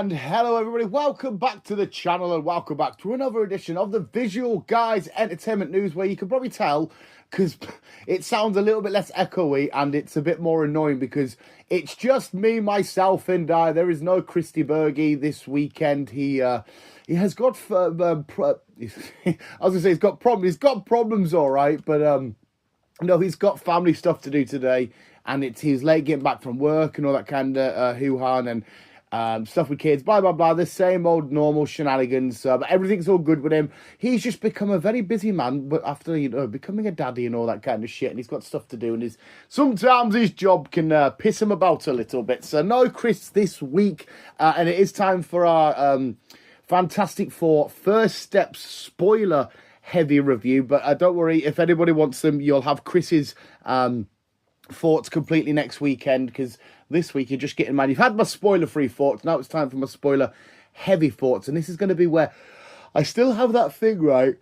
And hello everybody, welcome back to the channel and welcome back to another edition of the Visual Guyz Entertainment News, where you can probably tell because it sounds a little bit less echoey and it's a bit more annoying because it's just me, myself and I. There is no Christy Berge this weekend. He has got I was gonna say he's got problems all right, but no, he's got family stuff to do today, and he's late getting back from work and all that kind of hoo-ha and stuff with kids, blah, blah, blah, the same old normal shenanigans, but everything's all good with him. He's just become a very busy man, but after, becoming a daddy and all that kind of shit, and he's got stuff to do, and sometimes his job can piss him about a little bit. So no Chris this week, and it is time for our Fantastic Four First Steps spoiler heavy review, but don't worry, if anybody wants them, you'll have Chris's thoughts completely next weekend, because this week you're just getting mine. You've had my spoiler-free thoughts. Now it's time for my spoiler-heavy thoughts. And this is going to be where I still have that thing, right?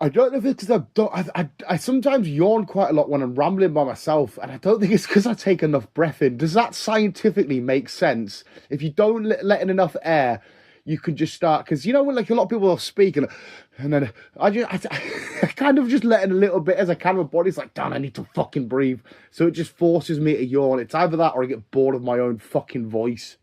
I don't know if it's because I sometimes yawn quite a lot when I'm rambling by myself. And I don't think it's because I take enough breath in. Does that scientifically make sense? If you don't let in enough air, you could just start, because when like a lot of people will speak and then I kind of just let in a little bit as I can. My body's like, damn, I need to fucking breathe. So it just forces me to yawn. It's either that or I get bored of my own fucking voice.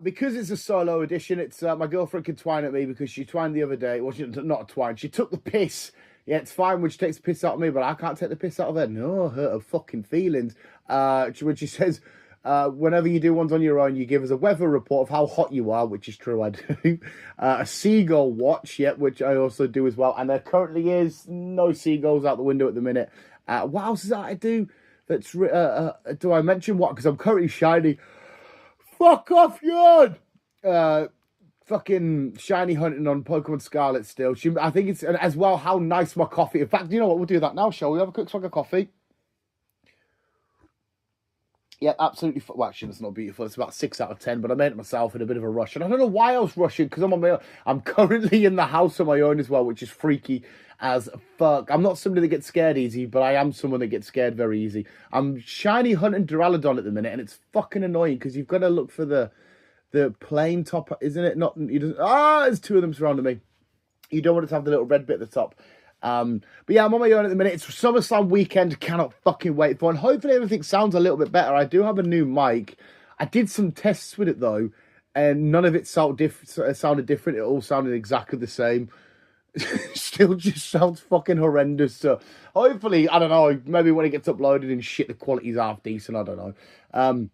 Because it's a solo edition, it's my girlfriend can twine at me because she twined the other day. Well, not a twine. She took the piss. Yeah, it's fine when she takes the piss out of me, but I can't take the piss out of her. No, hurt her fucking feelings. When she says, whenever you do ones on your own, you give us a weather report of how hot you are, which is true, I do. A seagull watch, yeah, which I also do as well. And there currently is no seagulls out the window at the minute. What else is that I do? That's do I mention what? Because I'm currently shiny. Fuck off, yawn! Fucking shiny hunting on Pokemon Scarlet still. I think it's as well how nice my coffee. In fact, you know what? We'll do that now, shall we? Have a quick swig of coffee. Yeah, absolutely. Well, actually, that's not beautiful. It's about 6 out of 10, but I made it myself in a bit of a rush. And I don't know why I was rushing, because I'm currently in the house on my own as well, which is freaky as fuck. I'm not somebody that gets scared easy, but I am someone that gets scared very easy. I'm shiny hunting Duraludon at the minute, and it's fucking annoying, because you've got to look for the plain top, isn't it? There's two of them surrounding me. You don't want it to have the little red bit at the top. But yeah, I'm on my own at the minute. It's SummerSlam weekend. Cannot fucking wait for it. And hopefully everything sounds a little bit better. I do have a new mic. I did some tests with it though, and none of it sounded different. It all sounded exactly the same. Still just sounds fucking horrendous. So hopefully, I don't know, maybe when it gets uploaded and shit, the quality's half decent. I don't know.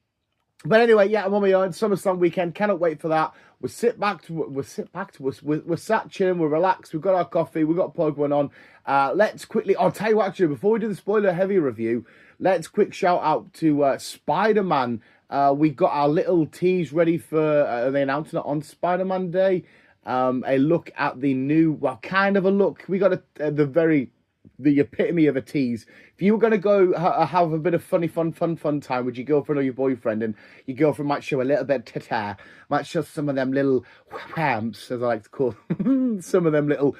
But anyway, yeah, I'm on my own. SummerSlam weekend. Cannot wait for that. We're sat chilling. We're relaxed. We've got our coffee. We've got Pokemon on. Let's quickly. I'll tell you what, actually, before we do the spoiler heavy review, let's quick shout out to Spider-Man. We got our little tease ready for. They announced it on Spider-Man Day. A look at the new. Well, kind of a look. We got the epitome of a tease. If you were going to go have a bit of fun time with your girlfriend or your boyfriend, and your girlfriend might show a little bit of tata, might show some of them little whamps, as I like to call them, some of them little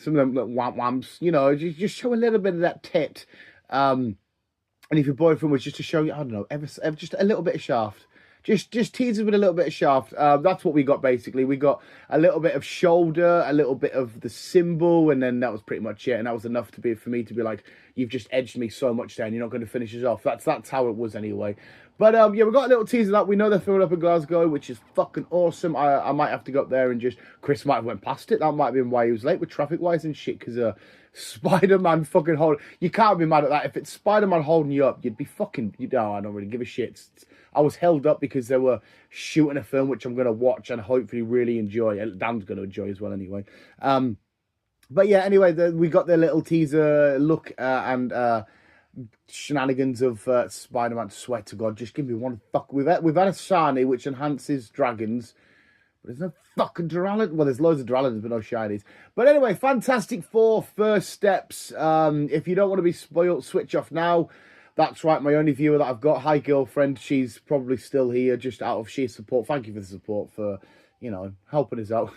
whamps, just show a little bit of that tit. And if your boyfriend was just to show you, I don't know, ever just a little bit of shaft, just tease us with a little bit of shaft. That's what we got, basically. We got a little bit of shoulder, a little bit of the symbol, and then that was pretty much it. And that was enough for me to be like, you've just edged me so much there, and you're not going to finish us off. That's how it was anyway. But yeah, we got a little teaser of that. We know they're filming up in Glasgow, which is fucking awesome. I might have to go up there and Chris might have went past it. That might have been why he was late with traffic-wise and shit, because Spider-Man fucking you can't be mad at that. If it's Spider-Man holding you up, you'd be fucking, I don't really give a shit. I was held up because they were shooting a film which I'm going to watch and hopefully really enjoy. Dan's going to enjoy as well anyway. But yeah, anyway, we got their little teaser look and shenanigans of Spider-Man. Swear to God, just give me one fuck. We've had a shiny which enhances dragons. But there's no fucking Duraludon. Well, there's loads of Duraludons, but no shinies. But anyway, Fantastic Four First Steps. If you don't want to be spoiled, switch off now. That's right, my only viewer that I've got. Hi, girlfriend. She's probably still here just out of sheer support. Thank you for the support, for, helping us out.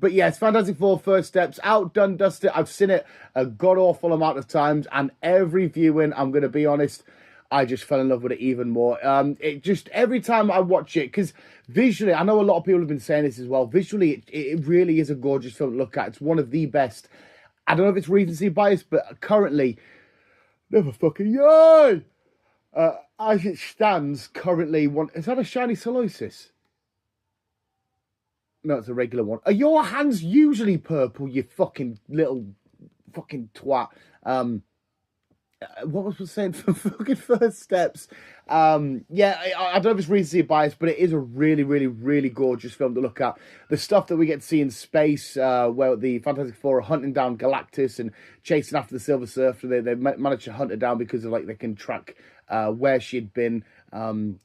But yeah, it's Fantastic Four First Steps. Out, done, dusted. I've seen it a god-awful amount of times. And every viewing, I'm going to be honest, I just fell in love with it even more. It just, every time I watch it, because visually, I know a lot of people have been saying this as well, visually, it really is a gorgeous film to look at. It's one of the best. I don't know if it's recency bias, but currently, never fucking yay! As it stands, currently, is that a shiny solosis? No, it's a regular one. Are your hands usually purple, you fucking little fucking twat? What was I saying for fucking first steps? Yeah, I don't know if it's recency bias, but it is a really, really, really gorgeous film to look at. The stuff that we get to see in space, where the Fantastic Four are hunting down Galactus and chasing after the Silver Surfer. They managed to hunt her down because of, like, they can track where she'd been, where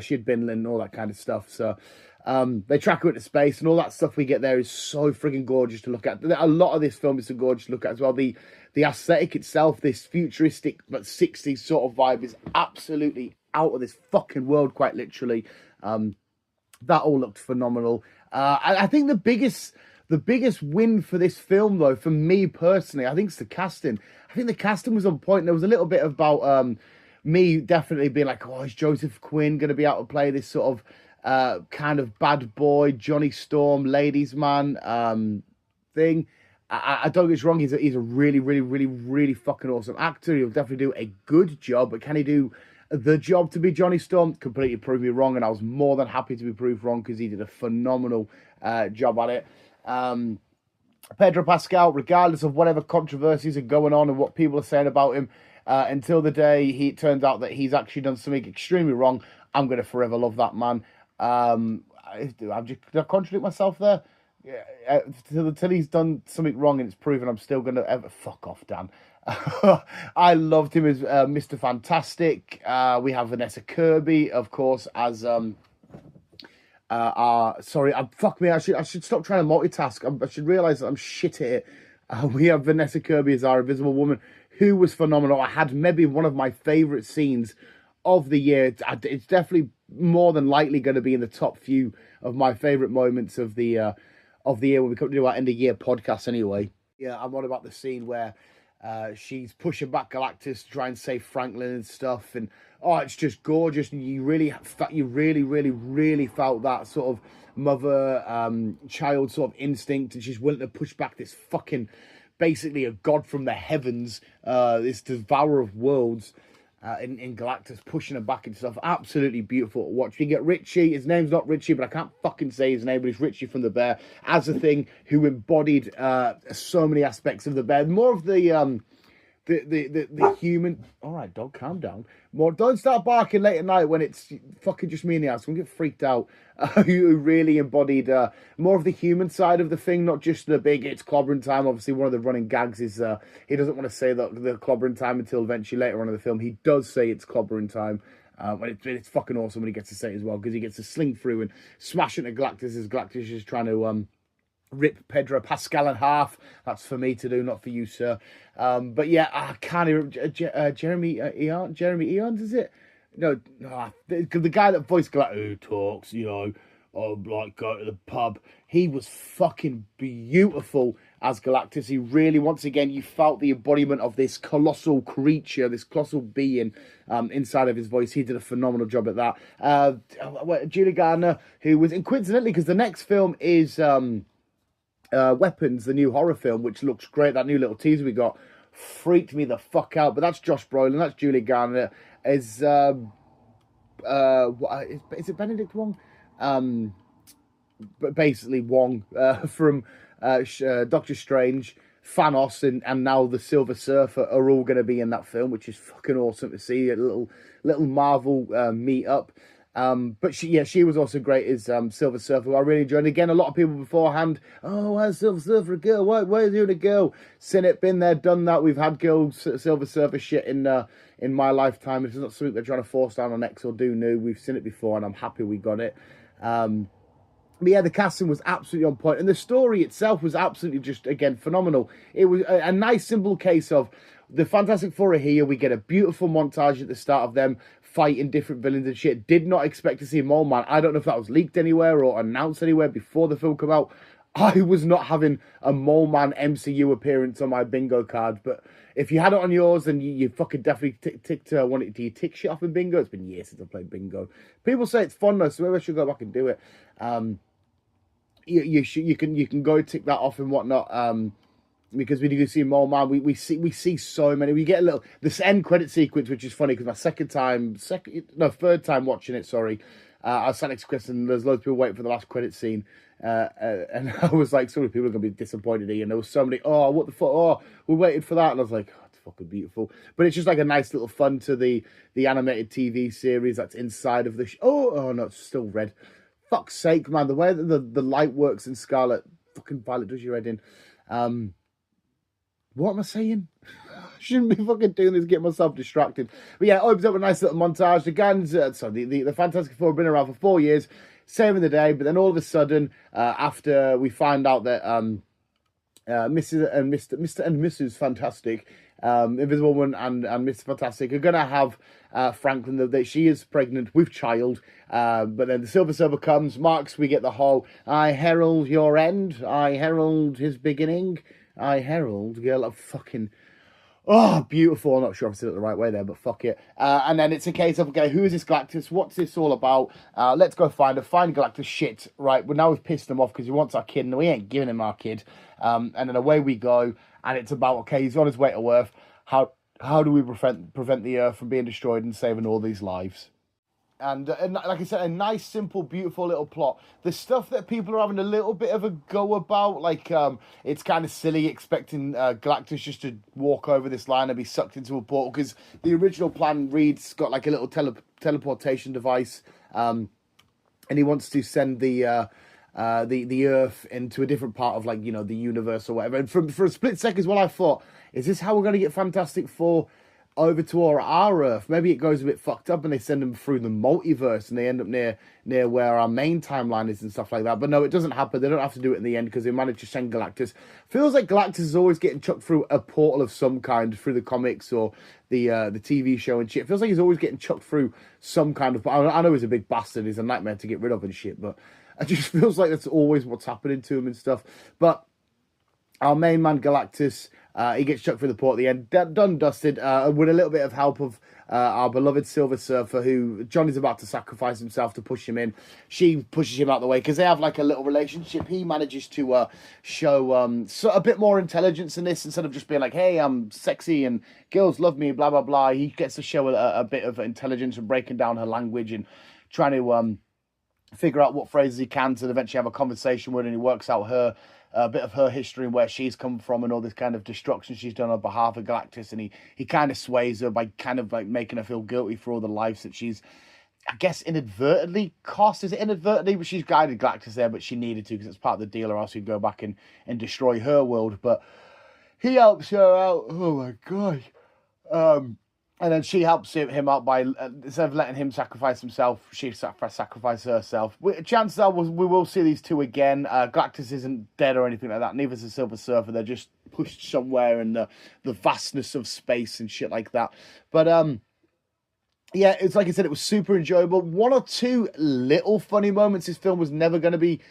she'd been and all that kind of stuff. So they track her into space, and all that stuff we get there is so frigging gorgeous to look at. A lot of this film is so gorgeous to look at as well. The aesthetic itself, this futuristic but 60s sort of vibe, is absolutely out of this fucking world, quite literally. That all looked phenomenal. I think the biggest win for this film, though, for me personally, I think it's the casting. I think the casting was on point. There was a little bit about me definitely being like, oh, is Joseph Quinn going to be able to play this sort of kind of bad boy, Johnny Storm, ladies man thing? I don't get us wrong, he's a really, really, really, really fucking awesome actor. He'll definitely do a good job, but can he do the job to be Johnny Storm? Completely proved me wrong, and I was more than happy to be proved wrong because he did a phenomenal job at it. Pedro Pascal, regardless of whatever controversies are going on and what people are saying about him, until the day it turns out that he's actually done something extremely wrong, I'm going to forever love that man. Did I contradict myself there? Yeah, till he's done something wrong and it's proven, I'm still going to ever... Fuck off, Dan. I loved him as Mr. Fantastic. We have Vanessa Kirby, of course, as... fuck me, I should stop trying to multitask. I should realise that I'm shit at it. We have Vanessa Kirby as our Invisible Woman, who was phenomenal. I had maybe one of my favourite scenes of the year. It's definitely more than likely going to be in the top few of my favourite moments of the year when we come to do our end of year podcast anyway. Yeah, I'm on about the scene where she's pushing back Galactus to try and save Franklin and stuff, and it's just gorgeous. And you really, really felt that sort of mother-child sort of instinct, and she's willing to push back this fucking, basically a god from the heavens, this devourer of worlds, in Galactus, pushing her back and stuff. Absolutely beautiful to watch. You get Richie. His name's not Richie, but I can't fucking say his name, but it's Richie from The Bear, as a thing who embodied so many aspects of The Bear. More of the human... All right, dog, calm down. More, don't start barking late at night when it's fucking just me in the house. I'm going to get freaked out. Who really embodied more of the human side of the thing, not just the big, it's clobbering time. Obviously, one of the running gags is he doesn't want to say that the clobbering time until eventually later on in the film. He does say it's clobbering time. And it's fucking awesome when he gets to say it as well, because he gets to sling through and smash into Galactus as Galactus is trying to... rip Pedro Pascal in half. That's for me to do, not for you, sir. But yeah, I can't even... Jeremy Irons, is it? No, the guy that voiced Galactus, who talks, like, go to the pub. He was fucking beautiful as Galactus. He really, once again, you felt the embodiment of this colossal creature, this colossal being inside of his voice. He did a phenomenal job at that. Julie Garner, who was... And coincidentally, because the next film is... Weapons, the new horror film, which looks great. That new little teaser we got freaked me the fuck out. But that's Josh Brolin, that's Julie Garner. Is it Benedict Wong? But basically Wong from Doctor Strange, Thanos, and now the Silver Surfer are all going to be in that film, which is fucking awesome to see. A little Marvel meet up. But she was also great as Silver Surfer, who I really enjoyed. And again, a lot of people beforehand, why is Silver Surfer a girl? Why is he a girl? Seen it, been there, done that. We've had girls Silver Surfer shit in my lifetime. It's not something they're trying to force down on X or do new. We've seen it before, and I'm happy we got it. But yeah, the casting was absolutely on point, and the story itself was absolutely just, again, phenomenal. It was a nice, simple case of the Fantastic Four are here. We get a beautiful montage at the start of them fighting different villains and shit. Did not expect to see Mole Man. I don't know if that was leaked anywhere or announced anywhere before the film came out. I was not having a Mole Man MCU appearance on my bingo card, but if you had it on yours, then you fucking definitely ticked one. Do you tick shit off in bingo? It's been years since I played bingo. People say it's fun though, so maybe I should go back and do it. You can go tick that off and whatnot. Because we do see Mole Man, we see so many. We get a little this end credit sequence, which is funny because my third time watching it. Sorry, I was sat next to Chris, and there's loads of people waiting for the last credit scene, and I was like, so many people are gonna be disappointed here. And there was so many. Oh, what the fuck? Oh, we waited for that, and I was like, oh, it's fucking beautiful. But it's just like a nice little fun to the animated TV series that's inside of the. Oh no, it's still red. Fuck's sake, man! The way that the light works in Scarlet, fucking Violet does your head in. What am I saying? Shouldn't be fucking doing this, get myself distracted. But yeah, it opens up a nice little montage. The Guns, the Fantastic Four have been around for 4 years, saving the day. But then all of a sudden, after we find out that Mrs. and Mr. and Mrs. Fantastic, Invisible Woman and Mr. Fantastic are gonna have Franklin, that she is pregnant with child. But then the Silver Surfer comes, marks. We get the whole "I herald your end, I herald his beginning." I herald, girl, fucking, oh, beautiful. I'm not sure if I said it the right way there, but fuck it. And then it's a case of, okay, who is this Galactus? What's this all about? Let's go find her. Find Galactus. Shit, right? Well, now we've pissed him off because he wants our kid, and we ain't giving him our kid. And then away we go, and it's about, okay, he's on his way to Earth. How do we prevent the Earth from being destroyed and saving all these lives? And like I said, a nice, simple, beautiful little plot. The stuff that people are having a little bit of a go about, like it's kind of silly expecting Galactus just to walk over this line and be sucked into a portal, because the original plan, Reed's got like a little teleportation device, and he wants to send the Earth into a different part of, like, you know, the universe or whatever. And for a split second as well, I thought, is this how we're going to get Fantastic Four over to our Earth? Maybe it goes a bit fucked up and they send them through the multiverse and they end up near where our main timeline is and stuff like that. But no, it doesn't happen. They don't have to do it in the end because they managed to send Galactus. Feels like Galactus is always getting chucked through a portal of some kind, through the comics or the TV show and shit. It feels like he's always getting chucked through some kind of... I know he's a big bastard. He's a nightmare to get rid of and shit, but it just feels like that's always what's happening to him and stuff. But our main man, Galactus, he gets chucked through the port at the end, done dusted, with a little bit of help of our beloved Silver Surfer, who Johnny's about to sacrifice himself to push him in. She pushes him out the way because they have like a little relationship. He manages to show a bit more intelligence in this, instead of just being like, hey, I'm sexy and girls love me, blah, blah, blah. He gets to show a bit of intelligence and breaking down her language and trying to figure out what phrases he can to eventually have a conversation with her, and he works out a bit of her history and where she's come from and all this kind of destruction she's done on behalf of Galactus. And he kind of sways her by kind of like making her feel guilty for all the lives that she's, I guess, inadvertently cost. Is it inadvertently? But she's guided Galactus there, but she needed to because it's part of the deal, or else he'd go back and destroy her world. But he helps her out. Oh my God. And then she helps him out by, instead of letting him sacrifice himself, she sacrifices herself. Chances are we will see these two again. Galactus isn't dead or anything like that. Neither is the Silver Surfer. They're just pushed somewhere in the vastness of space and shit like that. But yeah, it's like I said, it was super enjoyable. One or two little funny moments. This film was never going to be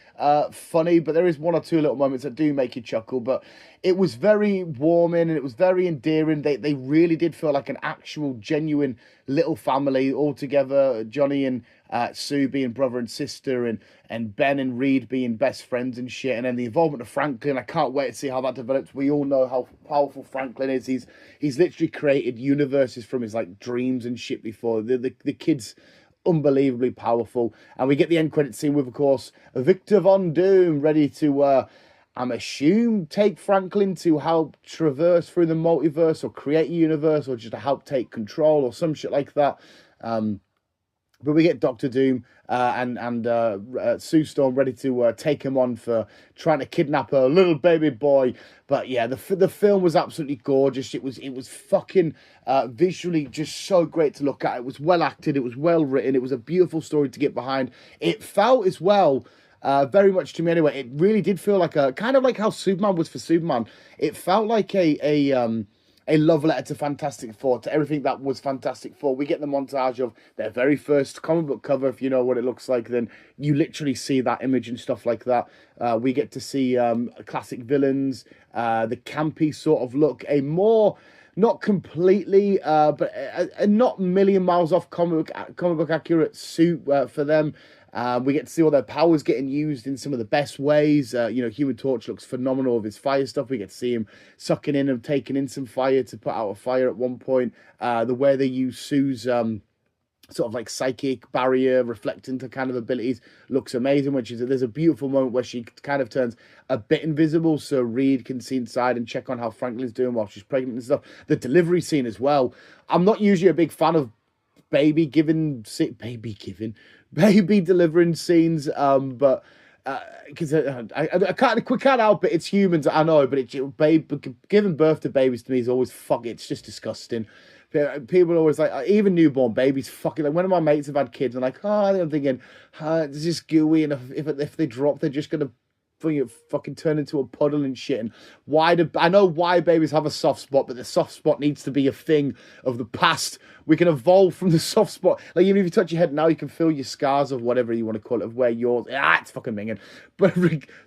funny, but there is one or two little moments that do make you chuckle. But it was very warming and it was very endearing. They really did feel like an actual, genuine little family all together. Johnny and Sue being brother and sister, and Ben and Reed being best friends and shit. And then the involvement of Franklin, I can't wait to see how that develops. We all know how powerful Franklin is. He's literally created universes from his like dreams and shit before. The kid's unbelievably powerful. And we get the end credit scene with, of course, Victor Von Doom ready to I'm assumed take Franklin to help traverse through the multiverse or create a universe, or just to help take control or some shit like that. But we get Doctor Doom and Sue Storm ready to take him on for trying to kidnap her little baby boy. But yeah, the film was absolutely gorgeous. It was fucking visually just so great to look at. It was well acted. It was well written. It was a beautiful story to get behind. It felt as well, very much to me anyway, it really did feel like a kind of like how Superman was for Superman. It felt like a a love letter to Fantastic Four, to everything that was Fantastic Four. We get the montage of their very first comic book cover. If you know what it looks like, then you literally see that image and stuff like that. We get to see classic villains, the campy sort of look, a more, not completely, but a not million miles off comic book accurate suit for them. We get to see all their powers getting used in some of the best ways. Human Torch looks phenomenal with his fire stuff. We get to see him sucking in and taking in some fire to put out a fire at one point. The way they use Sue's sort of like psychic barrier reflecting to kind of abilities looks amazing. There's a beautiful moment where she kind of turns a bit invisible so Reed can see inside and check on how Franklin's doing while she's pregnant and stuff. The delivery scene as well. I'm not usually a big fan of baby delivering scenes, but because I can't help it. It's humans, I know, but giving birth to babies to me is always it's just disgusting. People are always like, even newborn babies, fucking, like, one of my mates have had kids, and like, I'm thinking, it's just gooey, and if they drop, they're just gonna fucking turn into a puddle and shit. And I know why babies have a soft spot, but the soft spot needs to be a thing of the past. We can evolve from the soft spot. Like, even if you touch your head now, you can feel your scars of whatever you want to call it, of where yours. It's fucking minging. But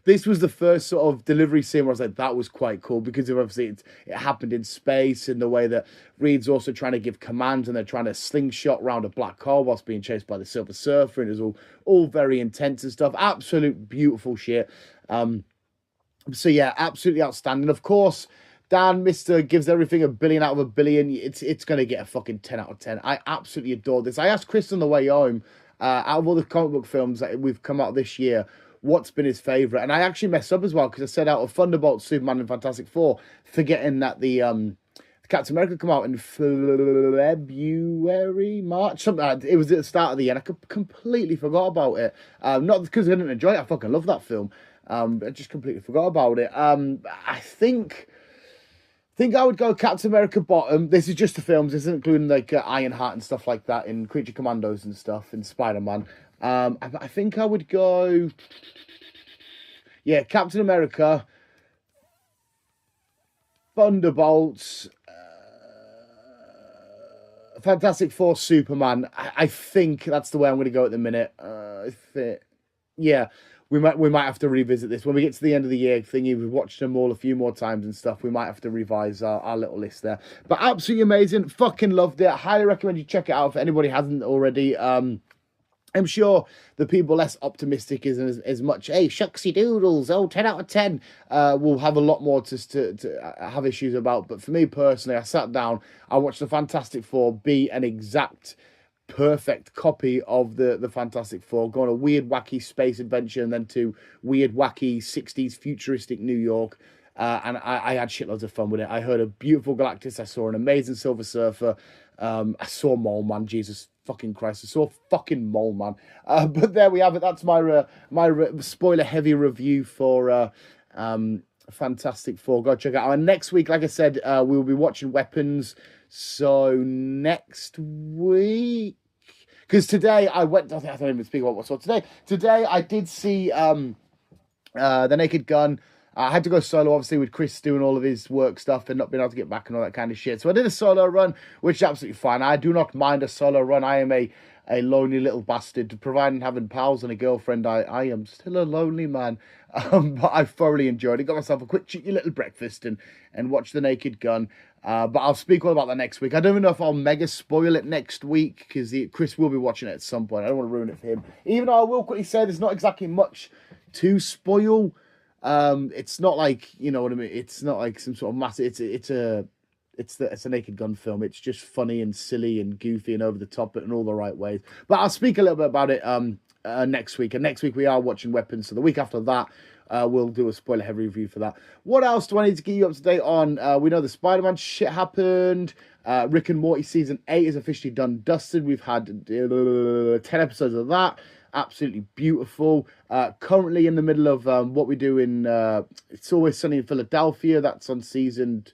this was the first sort of delivery scene where I was like, that was quite cool, because obviously it happened in space, in the way that Reed's also trying to give commands, and they're trying to slingshot around a black hole whilst being chased by the Silver Surfer, and it's all very intense and stuff. Absolute beautiful shit. So yeah, absolutely outstanding. Of course, Dan, Mr. gives everything a billion out of a billion. It's going to get a fucking 10 out of 10. I absolutely adore this. I asked Chris on the way home, out of all the comic book films that we've come out this year, what's been his favourite. And I actually messed up as well, because I said out of Thunderbolt, Superman and Fantastic Four, forgetting that the Captain America come out in February, March, something. It was at the start of the year, and I completely forgot about it. Not because I didn't enjoy it. I fucking love that film. I just completely forgot about it. I think I would go Captain America bottom. This is just the films. This isn't including like Ironheart and stuff like that, in Creature Commandos and stuff, in Spider-Man. I think I would go, yeah, Captain America, Thunderbolts, Fantastic Four, Superman. I think that's the way I'm going to go at the minute. Yeah. We might have to revisit this when we get to the end of the year thingy. We've watched them all a few more times and stuff. We might have to revise our little list there. But absolutely amazing. Fucking loved it. I highly recommend you check it out if anybody hasn't already. I'm sure the people less optimistic isn't as much, hey, shucksy doodles, 10 out of 10, will have a lot more to have issues about. But for me personally, I sat down, I watched the Fantastic Four be an exact perfect copy of the Fantastic Four, going a weird wacky space adventure and then to weird wacky 60s futuristic New York, and I had shitloads of fun with it. I heard a beautiful Galactus, I saw an amazing Silver Surfer, I saw Mole Man, Jesus fucking Christ, I saw fucking Mole Man. But there we have it. That's my spoiler heavy review for Fantastic Four. Go check it out. And next week, like I said, we will be watching Weapons. So next week, because today I went, I don't even speak about what I saw today. Today I did see The Naked Gun. I had to go solo, obviously, with Chris doing all of his work stuff and not being able to get back and all that kind of shit. So I did a solo run, which is absolutely fine. I do not mind a solo run. I am a lonely little bastard. Providing having pals and a girlfriend, I am still a lonely man. But I thoroughly enjoyed it. Got myself a quick cheeky little breakfast and watched The Naked Gun. But I'll speak all about that next week. I don't even know if I'll mega spoil it next week, because Chris will be watching it at some point. I don't want to ruin it for him. Even though I will quickly say there's not exactly much to spoil. It's not like, you know what I mean. It's not like some sort of massive. It's a Naked Gun film. It's just funny and silly and goofy and over the top, but in all the right ways. But I'll speak a little bit about it next week. And next week we are watching Weapons. So the week after that, we'll do a spoiler heavy review for that. What else do I need to get you up to date on? We know the Spider-Man shit happened. Rick and Morty season 8 is officially done, dusted. We've had 10 episodes of that. Absolutely beautiful. Currently in the middle of what we do in It's Always Sunny in Philadelphia. That's on season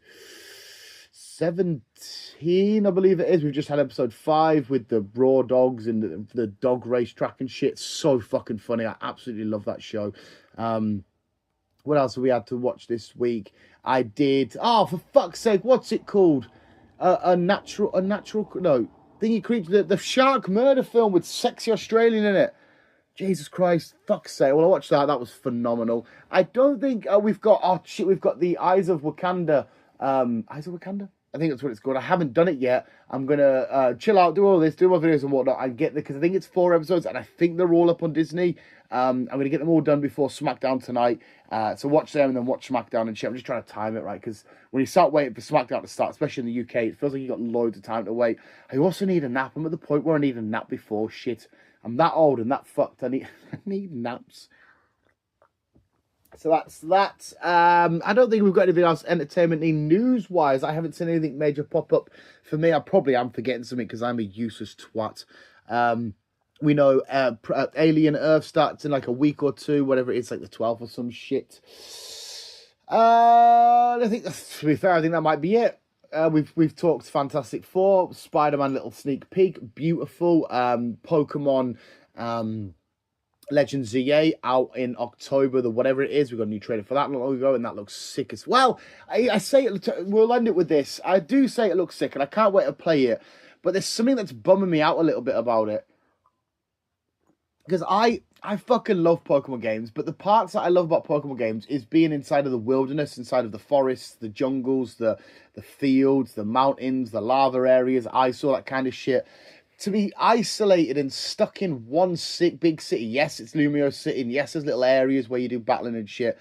17, I believe it is. We've just had episode 5 with the raw dogs and the dog racetrack and shit. So fucking funny. I absolutely love that show. What else have we had to watch this week? I did. Oh, for fuck's sake, what's it called? A natural. No, thingy creature. The shark murder film with sexy Australian in it. Jesus Christ, fuck's sake. Well, I watched that. That was phenomenal. I don't think we've got. Oh shit, we've got the Eyes of Wakanda. Eyes of Wakanda. I think that's what it's called. I haven't done it yet. I'm gonna chill out, do all this, do my videos and whatnot, and get there because I think it's 4 episodes, and I think they're all up on Disney. I'm gonna get them all done before SmackDown tonight. So watch them and then watch SmackDown and shit. I'm just trying to time it right because when you start waiting for SmackDown to start, especially in the UK, it feels like you got loads of time to wait. I also need a nap. I'm at the point where I need a nap before shit. I'm that old and that fucked. I need naps. So that's that. I don't think we've got anything else entertainment-y news-wise. I haven't seen anything major pop up for me. I probably am forgetting something because I'm a useless twat. We know Alien Earth starts in like a week or two, whatever it is, like the 12th or some shit. I think, to be fair, I think that might be it. We've talked Fantastic Four, Spider-Man little sneak peek, beautiful. Pokemon Legends ZA out in October, the whatever it is. We got a new trailer for that not long ago, and that looks sick as well. I say it. We'll end it with this. I do say it looks sick, and I can't wait to play it. But there's something that's bumming me out a little bit about it. Because I fucking love Pokemon games, but the parts that I love about Pokemon games is being inside of the wilderness, inside of the forests, the jungles, the fields, the mountains, the lava areas, ice, all that kind of shit. To be isolated and stuck in one big city. Yes, it's Lumio City, and yes, there's little areas where you do battling and shit.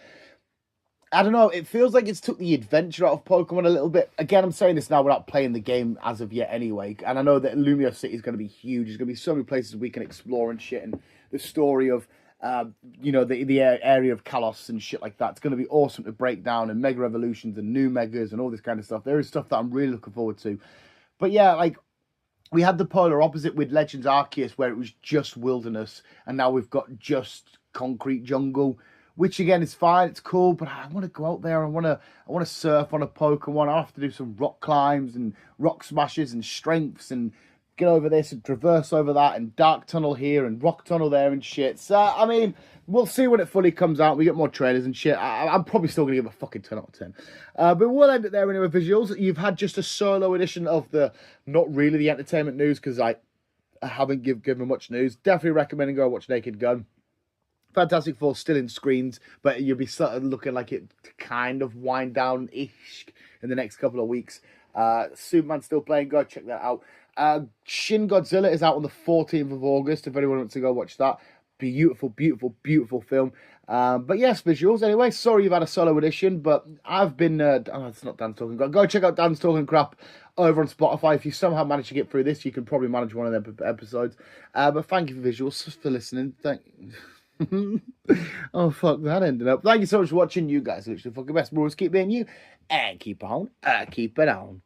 I don't know, it feels like it's took the adventure out of Pokemon a little bit. Again, I'm saying this now without playing the game as of yet anyway. And I know that Lumio City is going to be huge. There's going to be so many places we can explore and shit. And the story of, the area of Kalos and shit like that. It's going to be awesome to break down, and Mega Evolutions and new Megas and all this kind of stuff. There is stuff that I'm really looking forward to. But yeah, like, we had the polar opposite with Legends Arceus, where it was just wilderness. And now we've got just concrete jungle. Which again is fine, it's cool, but I want to go out there. I want to surf on a Pokemon. I have to do some rock climbs and rock smashes and strengths and get over this and traverse over that and dark tunnel here and rock tunnel there and shit. So I mean, we'll see when it fully comes out. We get more trailers and shit. I'm probably still gonna give a fucking 10 out of 10. But we'll end it there anyway. Visuals. You've had just a solo edition of the not really the entertainment news because I haven't given much news. Definitely recommending go watch Naked Gun. Fantastic Four still in screens, but you'll be sort of looking like it to kind of wind down-ish in the next couple of weeks. Superman still playing. Go check that out. Shin Godzilla is out on the 14th of August, if anyone wants to go watch that. Beautiful, beautiful, beautiful film. But yes, visuals. Anyway, sorry you've had a solo edition, but I've been... it's not Dan's Talking. Go check out Dan's Talking Crap over on Spotify. If you somehow manage to get through this, you can probably manage one of them episodes. But thank you for visuals, for listening. Oh, fuck, that ended up. Thank you so much for watching. You guys are literally fucking best. We'll always keep being you and keep on, keep it on.